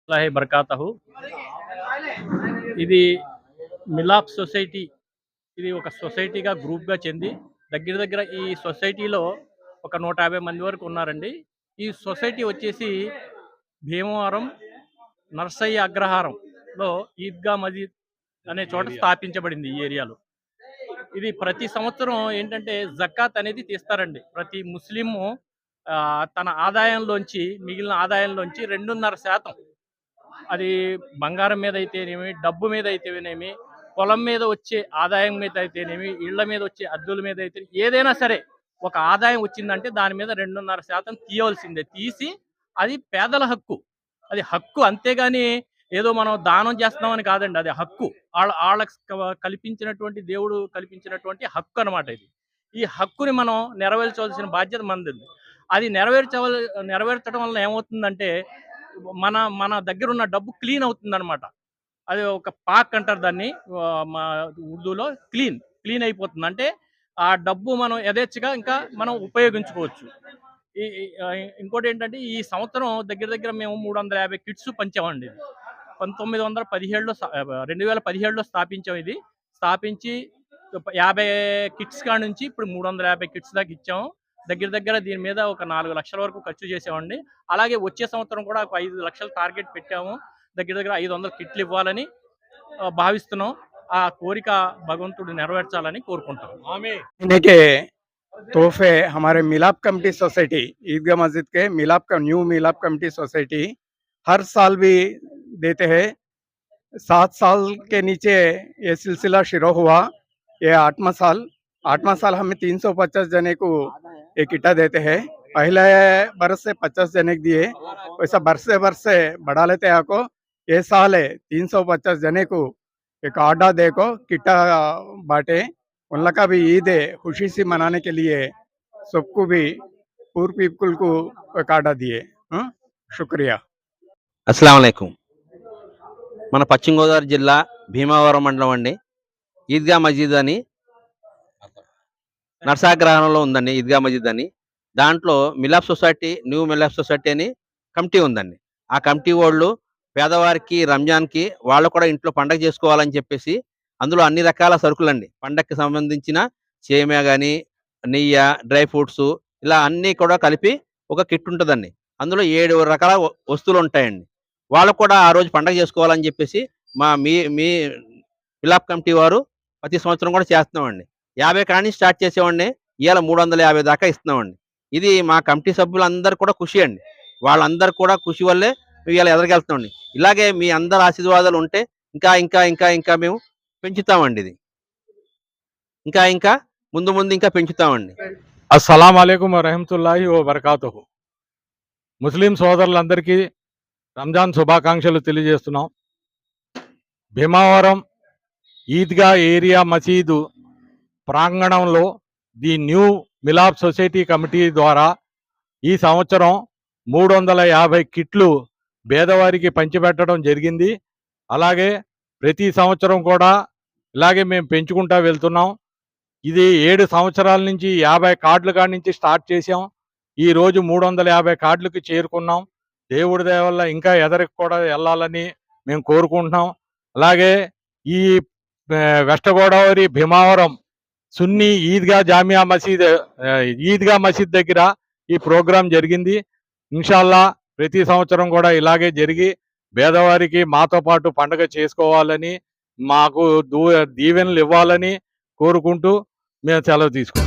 అల్లాహి బర్కాతహు. ఇది మిలాప్ సొసైటీ. ఇది ఒక సొసైటీగా గ్రూప్గా చెంది దగ్గర దగ్గర ఈ సొసైటీలో ఒక 150 మంది వరకు ఉన్నారండి. ఈ సొసైటీ వచ్చేసి భీమవరం నర్సయ్య అగ్రహారంలో ఈద్గా మజీద్ అనే చోట స్థాపించబడింది ఈ ఏరియాలో. ఇది ప్రతి సంవత్సరం ఏంటంటే జకాత్ అనేది తీస్తారండి. ప్రతి ముస్లిము తన ఆదాయంలోంచి మిగిలిన ఆదాయంలోంచి 2.5% అది బంగారం మీద అయితేనేమి, డబ్బు మీద అయితేనేమి, పొలం మీద వచ్చే ఆదాయం మీద అయితేనేమి, ఇళ్ల మీద వచ్చే అద్దెల మీద అయితే ఏదైనా సరే ఒక ఆదాయం వచ్చిందంటే దాని మీద 2.5% తీయవలసిందే. తీసి అది పేదల హక్కు. అది హక్కు అంతేగాని ఏదో మనం దానం చేస్తున్నామని కాదండి. అది హక్కు. ఆళ్ళకి కల్పించినటువంటి దేవుడు కల్పించినటువంటి హక్కు అనమాట ఇది. ఈ హక్కుని మనం నెరవేర్చవలసిన బాధ్యత మనది. అది నెరవేర్చడం వలన ఏమవుతుందంటే మన మన దగ్గర ఉన్న డబ్బు క్లీన్ అవుతుందన్నమాట. అది ఒక పాక్ అంటారు దాన్ని. మా ఉర్దూలో క్లీన్ అయిపోతుంది. అంటే ఆ డబ్బు మనం యథేచ్ఛగా ఇంకా మనం ఉపయోగించుకోవచ్చు. ఈ ఈ ఇంకోటేంటంటే ఈ సంవత్సరం దగ్గర దగ్గర మేము 350 కిట్స్ పంచామండి. 1917లో 2017లో స్థాపించాం ఇది. స్థాపించి 50 కిట్స్ కాడ నుంచి ఇప్పుడు 350 కిట్స్ దాకా ఇచ్చాము. దగ్గర దగ్గర దీని మీద ఒక 4 లక్షల వరకు ఖర్చు చేసామండి. అలాగే వచ్చే సంవత్సరం కూడా ఒక 5 లక్షలు టార్గెట్ పెట్టాము. దగ్గర దగ్గర 500 కిట్లు ఇవ్వాలని భావిస్తున్నాం. ఆ కోరిక భగవంతుడు నెరవేర్చాలని కోరుకుంటాం. महीने के तोहफे हमारे मिलाप कमेटी सोसाइटी ईदगाह मस्जिद के न्यू मिलाप कमेटी सोसाइटी हर साल भी देते हैं। 7 साल के नीचे ये सिलसिला शुरू हुआ। ये 8वां साल हमें 350 जने को एक इटा देते हैं। पहले बरस से 50 जने को दिए, वैसा बरस से बढ़ा लेते हैं। आपको ये साल है 350 जने को एक आर्डर देखो किटा बांटे। उन लोग का भी ईद है, खुशी से मनाने के लिए सबको भी पूर पीपल को एक आर्डर दिए। शुक्रिया। అస్సలాము అలైకుం. మన పశ్చిమ గోదావరి జిల్లా భీమవరం మండలం అండి. ఈద్గా మజీద్ అని నర్సాగ్రహంలో ఉందండి. ఈద్గా మజీద్ అని దాంట్లో న్యూ మిలాప్ సొసైటీ అని కమిటీ ఉందండి. ఆ కమిటీ వాళ్ళు పేదవారికి రంజాన్కి వాళ్ళు కూడా ఇంట్లో పండగ చేసుకోవాలని చెప్పేసి అందులో అన్ని రకాల సరుకులండి, పండగకి సంబంధించిన సేమియా కానీ, నెయ్యి, డ్రై ఫ్రూట్స్ ఇలా అన్నీ కూడా కలిపి ఒక కిట్ ఉంటుందండి. అందులో 7 రకాల వస్తువులు ఉంటాయండి. వాళ్ళు కూడా ఆ రోజు పండగ చేసుకోవాలని చెప్పేసి మీ మిలాప్ కమిటీ వారు ప్రతి సంవత్సరం కూడా చేస్తున్నామండి. 50 కానీ స్టార్ట్ చేసేవాడిని, ఇవాళ 350 దాకా ఇస్తున్నామండి. ఇది మా కమిటీ సభ్యులందరూ కూడా ఖుషి అండి. వాళ్ళందరూ కూడా ఖుషి వల్లే ఇవాళ ఎదరికెళ్తున్నామండి. ఇలాగే మీ అందరి ఆశీర్వాదాలు ఉంటే ఇంకా ఇంకా ఇంకా ఇంకా మేము పెంచుతామండి. ఇది ఇంకా ఇంకా ముందు ముందు ఇంకా పెంచుతామండి. అస్సలాం వాలేకుం వరహమతుల్లాహి వబర్కాతుహు. ముస్లిం సోదరులందరికీ రంజాన్ శుభాకాంక్షలు తెలియజేస్తున్నాం. భీమవరం ఈద్గా ఏరియా మసీదు ప్రాంగణంలో the new Milap society committee ద్వారా ఈ సంవత్సరం 350 కిట్లు పేదవారికి పంచిపెట్టడం జరిగింది. అలాగే ప్రతి సంవత్సరం కూడా ఇలాగే మేము పెంచుకుంటూ వెళ్తున్నాం. ఇది 7 సంవత్సరాల నుంచి 50 కార్డుల కాడి నుంచి స్టార్ట్ చేసాం. ఈరోజు 350 కార్డులకు చేరుకున్నాం. దేవుడి దయ వల్ల ఇంకా ఎదరికి కూడా వెళ్ళాలని మేము కోరుకుంటున్నాం. అలాగే ఈ వెస్ట్ గోదావరి భీమవరం సున్నీ ఈద్గా మసీద్ దగ్గర ఈ ప్రోగ్రాం జరిగింది. ఇన్షాల్లా ప్రతి సంవత్సరం కూడా ఇలాగే జరిగి పేదవారికి మాతో పాటు పండుగ చేసుకోవాలని, మాకు దీవెనలు ఇవ్వాలని కోరుకుంటూ మేము సెలవు తీసుకుంటాం.